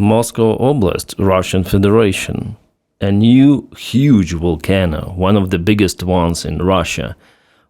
Moscow Oblast, Russian Federation. A new huge volcano, one of the biggest ones in Russia.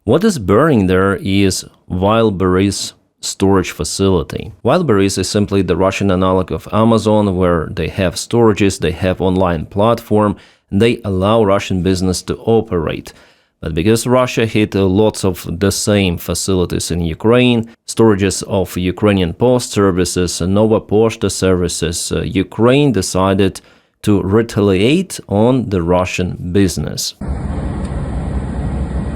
What is burning there is Wildberries storage facility. Wildberries is simply the Russian analog of Amazon, where they have storages, they have online platform, and they allow Russian business to operate. But because Russia hit lots of the same facilities in Ukraine, storages of Ukrainian post services, Nova Poshta services, Ukraine decided to retaliate on the Russian business.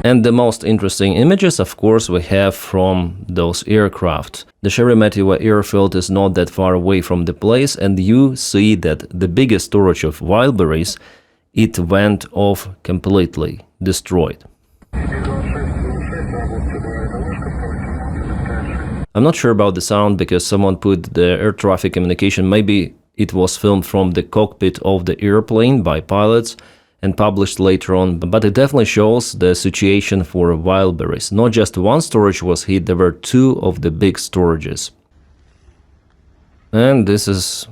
And the most interesting images, of course, we have from those aircraft. The Sheremetyevo airfield is not that far away from the place, and you see that the biggest storage of Wildberries, it went off completely, destroyed. I'm not sure about the sound because someone put the air traffic communication, maybe it was filmed from the cockpit of the airplane by pilots and published later on, but it definitely shows the situation for Wildberries. Not just one storage was hit, there were two of the big storages. And this is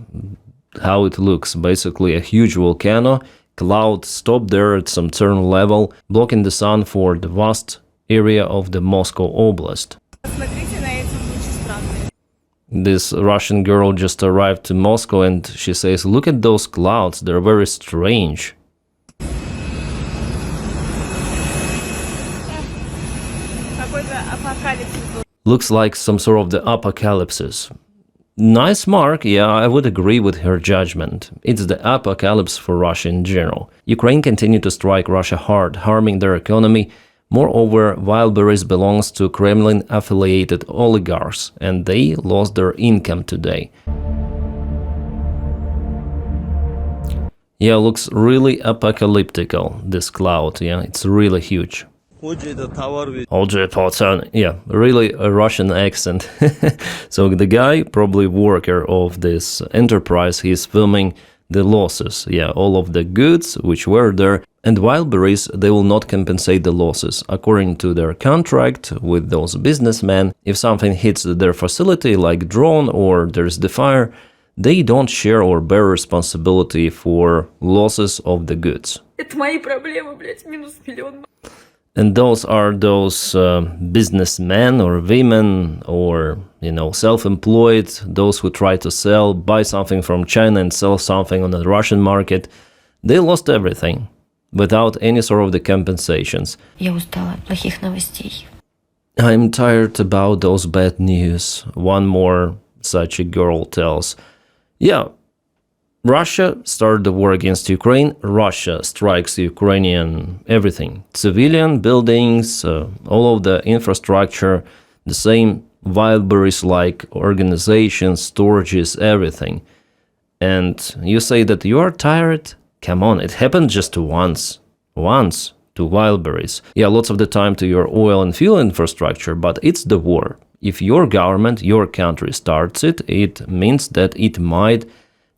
how it looks, basically a huge volcano. Cloud stopped there at some certain level, blocking the sun for the vast area of the Moscow Oblast. This Russian girl just arrived to Moscow and she says, look at those clouds, they're very strange. Looks like some sort of the apocalypse. Nice mark, yeah, I would agree with her judgment. It's the apocalypse for Russia in general. Ukraine continued to strike Russia hard, harming their economy. Moreover, Wildberries belongs to Kremlin-affiliated oligarchs, and they lost their income today. Yeah, looks really apocalyptical, this cloud, yeah, it's really huge. Yeah, really a Russian accent. So the guy, probably worker of this enterprise, he's filming the losses. Yeah, all of the goods which were there. And Wildberries, they will not compensate the losses. According to their contract with those businessmen, if something hits their facility like drone or there's the fire, they don't share or bear responsibility for losses of the goods. Это мои проблемы, блядь, минус миллион. And those are those businessmen or women or, you know, self-employed, those who try to buy something from China and sell something on the Russian market. They lost everything without any sort of the compensations. Я устала от плохих новостей. I'm tired about those bad news. One more such a girl tells. Yeah. Russia started the war against Ukraine. Russia strikes Ukrainian everything. Civilian buildings, all of the infrastructure, the same Wildberries-like organizations, storages, everything. And you say that you are tired? Come on, it happened just once to Wildberries. Yeah, lots of the time to your oil and fuel infrastructure, but it's the war. If your government, your country starts it, it means that it might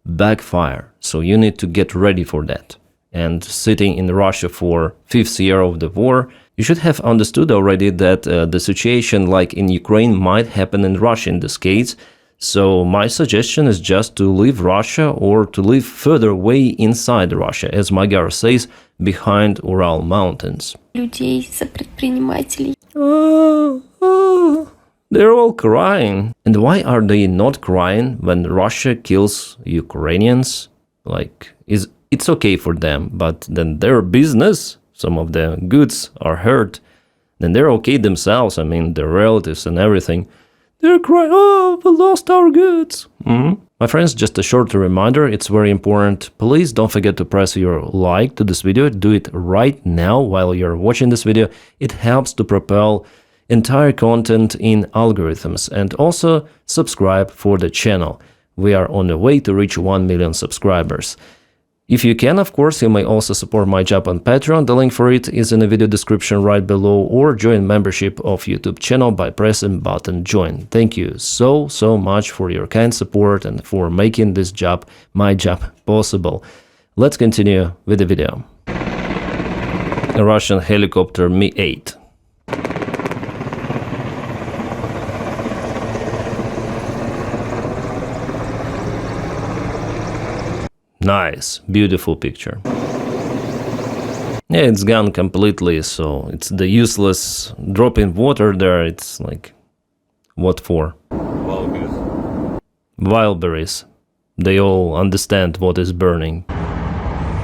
backfire, so you need to get ready for that. And sitting in Russia for 5th year of the war, you should have understood already that the situation like in Ukraine might happen in Russia in this case. So my suggestion is just to leave Russia or to live further away inside Russia, as Magyar says, behind Ural Mountains. Людей за предпринимателей. They're all crying. And why are they not crying when Russia kills Ukrainians? Like, it's okay for them, but then their business, some of the goods are hurt, then they're okay themselves, I mean, their relatives and everything. They're crying, oh, we lost our goods. My friends, just a short reminder, it's very important. Please don't forget to press your like to this video. Do it right now while you're watching this video. It helps to propel entire content in algorithms, and also subscribe for the channel. We are on the way to reach 1 million subscribers. If you can, of course, you may also support my job on Patreon. The link for it is in the video description right below, or join membership of YouTube channel by pressing button join. Thank you so much for your kind support and for making this job, my job, possible. Let's continue with the video. A Russian helicopter Mi-8. Nice, beautiful picture. Yeah, it's gone completely, so it's the useless drop in water there. It's like, what for? Wildberries. They all understand what is burning.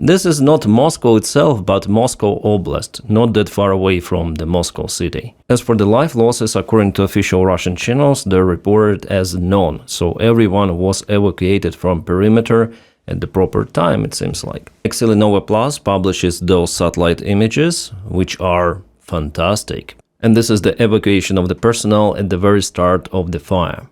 This is not Moscow itself, but Moscow Oblast, not that far away from the Moscow city. As for the life losses, according to official Russian channels, they're reported as none, so everyone was evacuated from perimeter at the proper time, it seems like. Nova Plus publishes those satellite images, which are fantastic. And this is the evacuation of the personnel at the very start of the fire.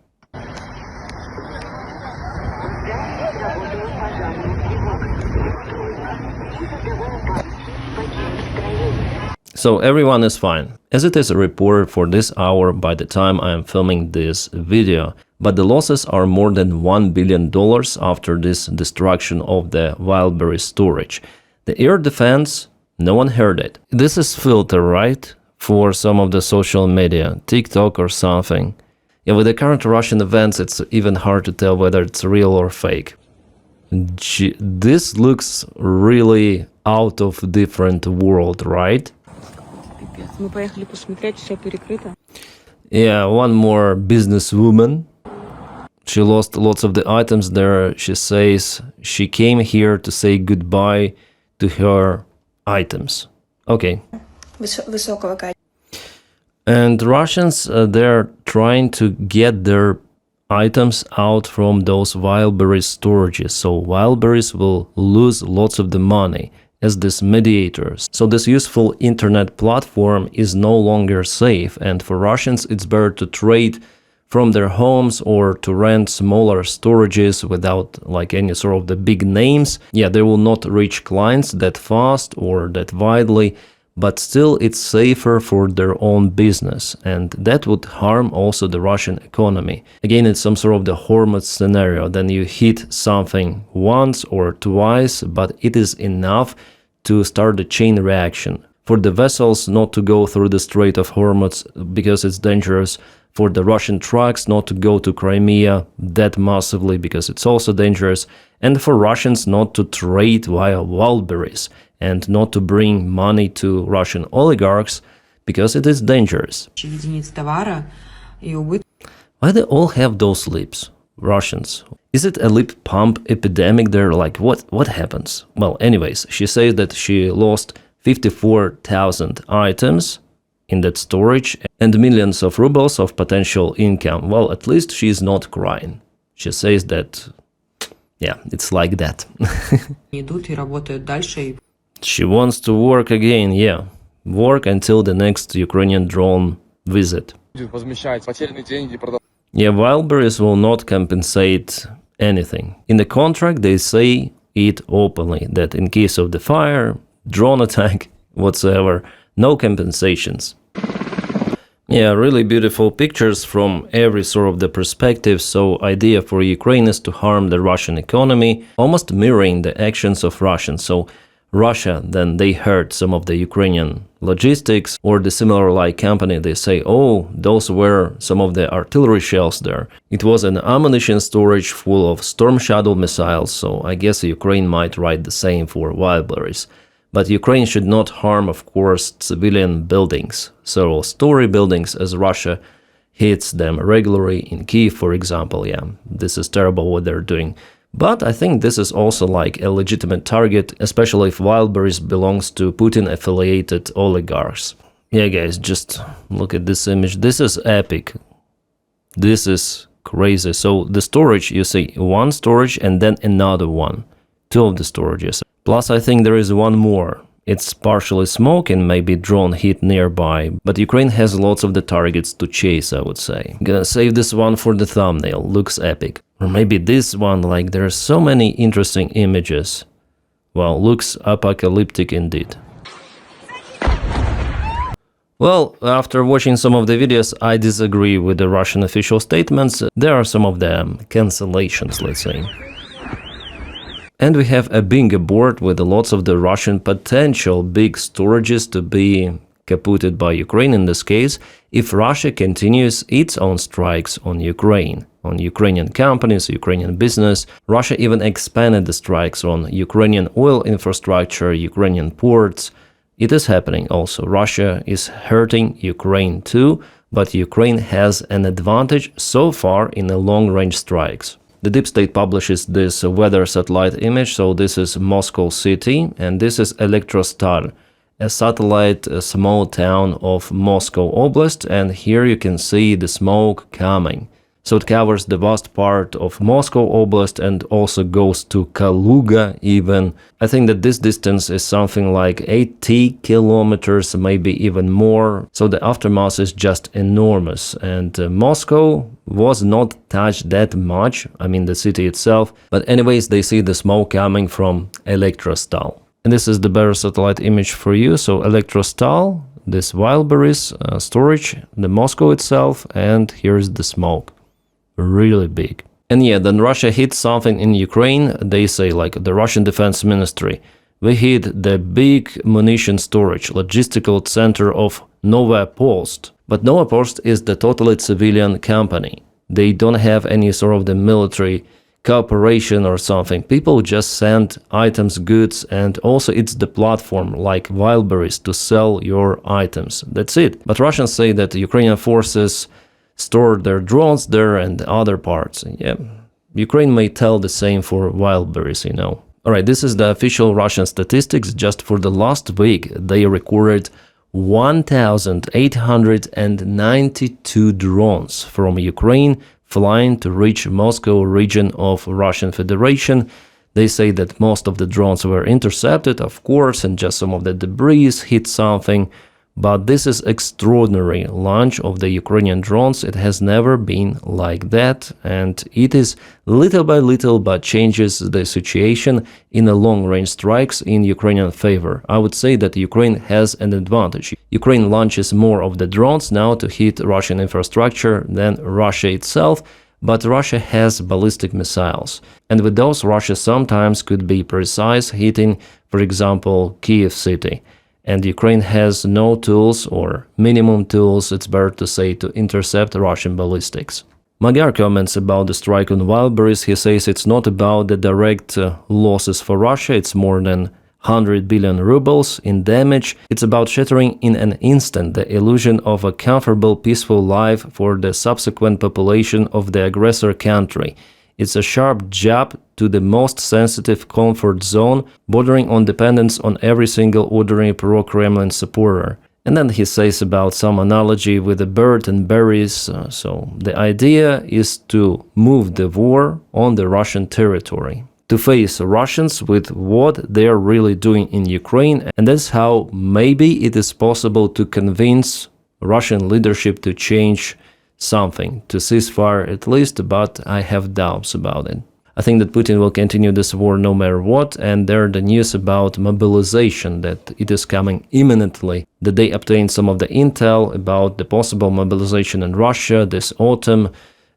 So everyone is fine, as it is reported for this hour by the time I am filming this video. But the losses are more than $1 billion after this destruction of the Wildberries storage. The air defense, no one heard it. This is filter, right? For some of the social media, TikTok or something. Yeah, with the current Russian events, it's even hard to tell whether it's real or fake. This looks really out of different world, right? Yeah, one more businesswoman. She lost lots of the items there. She says she came here to say goodbye to her items. Okay. And Russians, they're trying to get their items out from those Wildberries storages. So Wildberries will lose lots of the money as these mediators. So this useful internet platform is no longer safe, and for Russians it's better to trade from their homes or to rent smaller storages without like any sort of the big names. Yeah, they will not reach clients that fast or that widely, but still it's safer for their own business, and that would harm also the Russian economy. Again, it's some sort of the Hormuz scenario. Then you hit something once or twice, but it is enough to start a chain reaction. For the vessels not to go through the Strait of Hormuz because it's dangerous, for the Russian trucks not to go to Crimea that massively because it's also dangerous, and for Russians not to trade via Wildberries and not to bring money to Russian oligarchs because it is dangerous. Why they all have those lips, Russians? Is it a lip pump epidemic there? Like what happens? Well, anyways, she says that she lost 54,000 items in that storage and millions of rubles of potential income. Well, at least she's not crying. She says that, yeah, it's like that. She wants to work again, yeah. Work until the next Ukrainian drone visit. Yeah, Wildberries will not compensate anything. In the contract, they say it openly, that in case of the fire, drone attack, whatsoever, no compensations. Yeah, really beautiful pictures from every sort of the perspective. So idea for Ukraine is to harm the Russian economy, almost mirroring the actions of Russians. So Russia, then they hurt some of the Ukrainian logistics, or the similar like company, they say, oh, those were some of the artillery shells there. It was an ammunition storage full of Storm Shadow missiles, so I guess Ukraine might write the same for Wildberries. But Ukraine should not harm, of course, civilian buildings, several story buildings, as Russia hits them regularly in Kyiv, for example. Yeah, this is terrible what they're doing. But I think this is also like a legitimate target, especially if Wildberries belongs to Putin-affiliated oligarchs. Yeah, guys, just look at this image. This is epic. This is crazy. So the storage, you see, one storage and then another one. Two of the storages. Plus, I think there is one more. It's partially smoke and maybe drone hit nearby, but Ukraine has lots of the targets to chase, I would say. Gonna save this one for the thumbnail, looks epic. Or maybe this one, like there are so many interesting images. Well, looks apocalyptic indeed. Well, after watching some of the videos, I disagree with the Russian official statements. There are some of the cancellations, let's say. And we have a bingo board with lots of the Russian potential big storages to be kaputted by Ukraine in this case, if Russia continues its own strikes on Ukraine, on Ukrainian companies, Ukrainian business. Russia even expanded the strikes on Ukrainian oil infrastructure, Ukrainian ports. It is happening also. Russia is hurting Ukraine too, but Ukraine has an advantage so far in the long-range strikes. The deep state publishes this weather satellite image, so this is Moscow city, and this is Elektrostal, a satellite, a small town of Moscow Oblast, and here you can see the smoke coming. So it covers the vast part of Moscow Oblast and also goes to Kaluga even. I think that this distance is something like 80 kilometers, maybe even more. So the aftermath is just enormous. And Moscow was not touched that much, I mean the city itself. But anyways, they see the smoke coming from Elektrostal. And this is the better satellite image for you. So Elektrostal, this Wildberries storage, the Moscow itself, and here's the smoke. Really big. And yeah, then Russia hit something in Ukraine. They say, like the Russian Defense Ministry, we hit the big munition storage logistical center of Novopost. But Novopost is the totally civilian company. They don't have any sort of the military cooperation or something. People just send items, goods, and also it's the platform like Wildberries to sell your items. That's it. But Russians say that the Ukrainian forces store their drones there and other parts. Yeah, Ukraine may tell the same for Wildberries, you know. Alright, this is the official Russian statistics. Just for the last week, they recorded 1,892 drones from Ukraine flying to reach Moscow region of Russian Federation. They say that most of the drones were intercepted, of course, and just some of the debris hit something. But this is extraordinary launch of the Ukrainian drones. It has never been like that, and it is little by little but changes the situation in the long-range strikes in Ukrainian favor. I would say that Ukraine has an advantage. Ukraine launches more of the drones now to hit Russian infrastructure than Russia itself, but Russia has ballistic missiles. And with those, Russia sometimes could be precise, hitting, for example, Kiev city. And Ukraine has no tools or minimum tools, it's better to say, to intercept Russian ballistics. Magyar comments about the strike on Wildberries. He says it's not about the direct losses for Russia, it's more than 100 billion rubles in damage. It's about shattering in an instant the illusion of a comfortable, peaceful life for the subsequent population of the aggressor country. It's a sharp jab to the most sensitive comfort zone, bordering on dependence on every single ordinary pro-Kremlin supporter. And then he says about some analogy with a bird and berries. So the idea is to move the war on the Russian territory, to face Russians with what they are really doing in Ukraine. And that's how maybe it is possible to convince Russian leadership to change something, to ceasefire at least, but I have doubts about it. I think that Putin will continue this war no matter what, and there are the news about mobilization, that it is coming imminently, that they obtained some of the intel about the possible mobilization in Russia this autumn,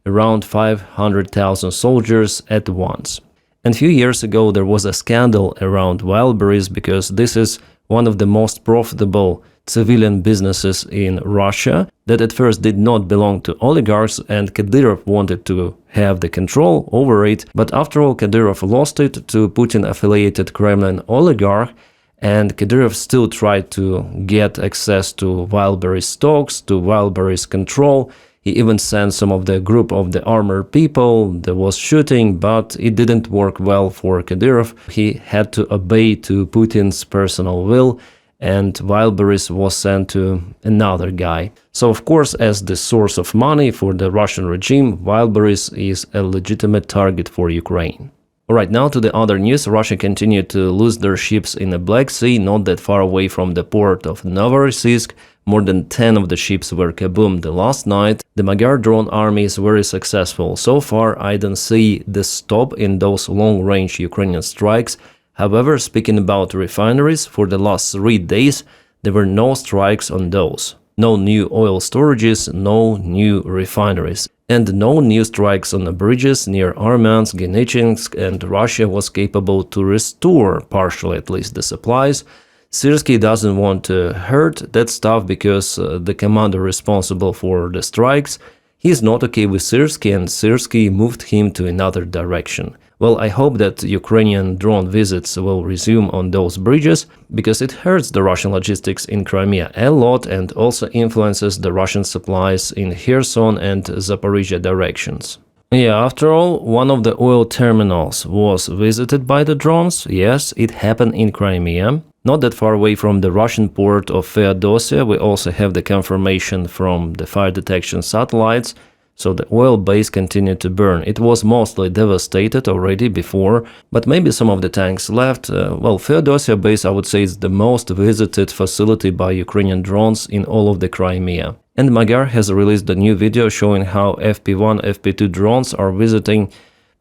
around 500,000 soldiers at once. And a few years ago there was a scandal around Wildberries because this is one of the most profitable civilian businesses in Russia that at first did not belong to oligarchs, and Kadyrov wanted to have the control over it, but after all Kadyrov lost it to Putin-affiliated Kremlin oligarch, and Kadyrov still tried to get access to Wildberries stocks, to Wildberries control. He even sent some of the group of the armored people. There was shooting, but it didn't work well for Kadyrov. He had to obey to Putin's personal will, and Wildberries was sent to another guy. So of course, as the source of money for the Russian regime, Wildberries is a legitimate target for Ukraine. Alright, now to the other news. Russia continued to lose their ships in the Black Sea, not that far away from the port of Novorossiysk. More than 10 of the ships were kaboomed last night. The Magyar drone army is very successful. So far, I don't see the stop in those long-range Ukrainian strikes. However, speaking about refineries, for the last 3 days, there were no strikes on those. No new oil storages, no new refineries. And no new strikes on the bridges near Armyansk, Genechynsk, and Russia was capable to restore, partially at least, the supplies. Syrskyi doesn't want to hurt that stuff because the commander responsible for the strikes, he's not okay with Syrskyi, and Syrskyi moved him to another direction. Well, I hope that Ukrainian drone visits will resume on those bridges, because it hurts the Russian logistics in Crimea a lot and also influences the Russian supplies in Kherson and Zaporizhia directions. Yeah, after all, one of the oil terminals was visited by the drones. Yes, it happened in Crimea. Not that far away from the Russian port of Feodosia. We also have the confirmation from the fire detection satellites. So the oil base continued to burn. It was mostly devastated already before, but maybe some of the tanks left. Well, Feodosia base, I would say, is the most visited facility by Ukrainian drones in all of the Crimea. And Magyar has released a new video showing how FP1, FP2 drones are visiting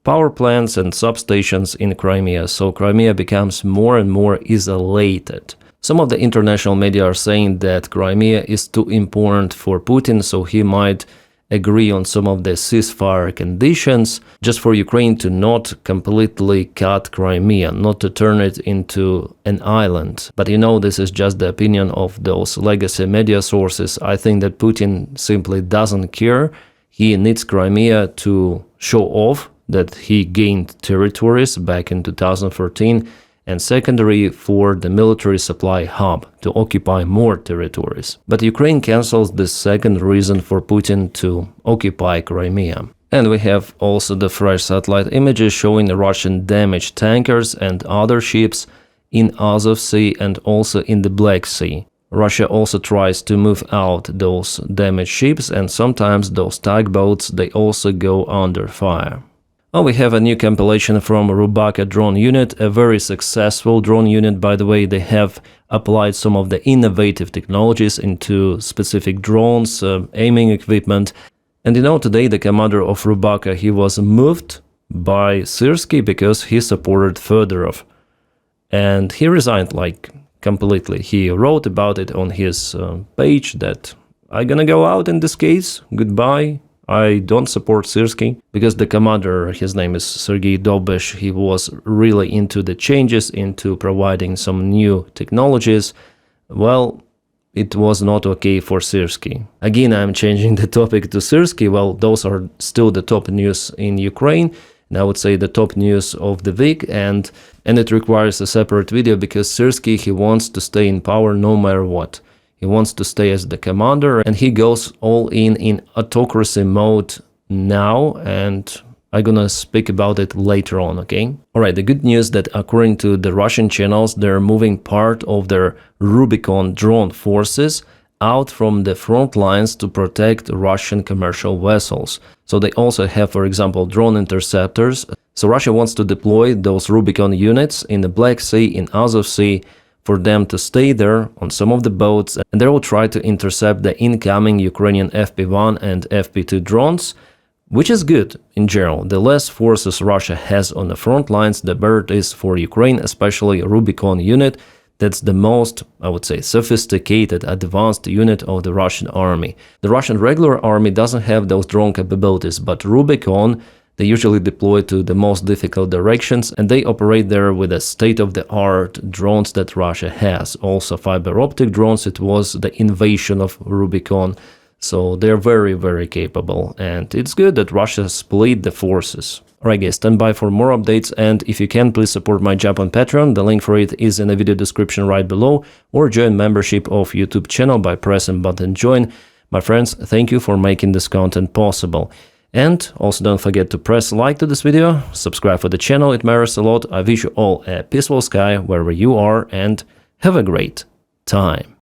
power plants and substations in Crimea. So Crimea becomes more and more isolated. Some of the international media are saying that Crimea is too important for Putin, so he might agree on some of the ceasefire conditions just for Ukraine to not completely cut Crimea, not to turn it into an island. But you know, this is just the opinion of those legacy media sources. I think that Putin simply doesn't care. He needs Crimea to show off that he gained territories back in 2014, and secondary for the military supply hub to occupy more territories. But Ukraine cancels the second reason for Putin to occupy Crimea. And we have also the fresh satellite images showing the Russian damaged tankers and other ships in Azov Sea and also in the Black Sea. Russia also tries to move out those damaged ships, and sometimes those tugboats, they also go under fire. Oh, we have a new compilation from Rubaka drone unit, a very successful drone unit, by the way. They have applied some of the innovative technologies into specific drones, aiming equipment. And you know, today the commander of Rubaka, he was moved by Syrskyi because he supported Fedorov. And he resigned, like, completely. He wrote about it on his page that I'm gonna go out in this case, goodbye. I don't support Syrskyi, because the commander, his name is Sergei Dobesh, he was really into the changes, into providing some new technologies. Well, it was not okay for Syrskyi. Again, I'm changing the topic to Syrskyi. Well, those are still the top news in Ukraine, and I would say the top news of the week, and it requires a separate video, because Syrskyi, he wants to stay in power no matter what. He wants to stay as the commander, and he goes all in autocracy mode now, and I'm gonna speak about it later on, okay? Alright, the good news that according to the Russian channels, they're moving part of their Rubicon drone forces out from the front lines to protect Russian commercial vessels. So they also have, for example, drone interceptors. So Russia wants to deploy those Rubicon units in the Black Sea, in Azov Sea, for them to stay there on some of the boats, and they will try to intercept the incoming Ukrainian FP1 and FP2 drones, which is good in general. The less forces Russia has on the front lines, the better it is for Ukraine, especially Rubicon unit. That's the most, I would say, sophisticated, advanced unit of the Russian army. The Russian regular army doesn't have those drone capabilities, but Rubicon, they usually deploy to the most difficult directions, and they operate there with a state-of-the-art drones that Russia has. Also fiber optic drones, it was the invasion of Rubicon. So they're very, very capable, and it's good that Russia split the forces. Alright guys, stand by for more updates, and if you can, please support my job on Patreon. The link for it is in the video description right below, or join membership of YouTube channel by pressing button join. My friends, thank you for making this content possible. And also don't forget to press like to this video, subscribe for the channel, it matters a lot. I wish you all a peaceful sky wherever you are, and have a great time.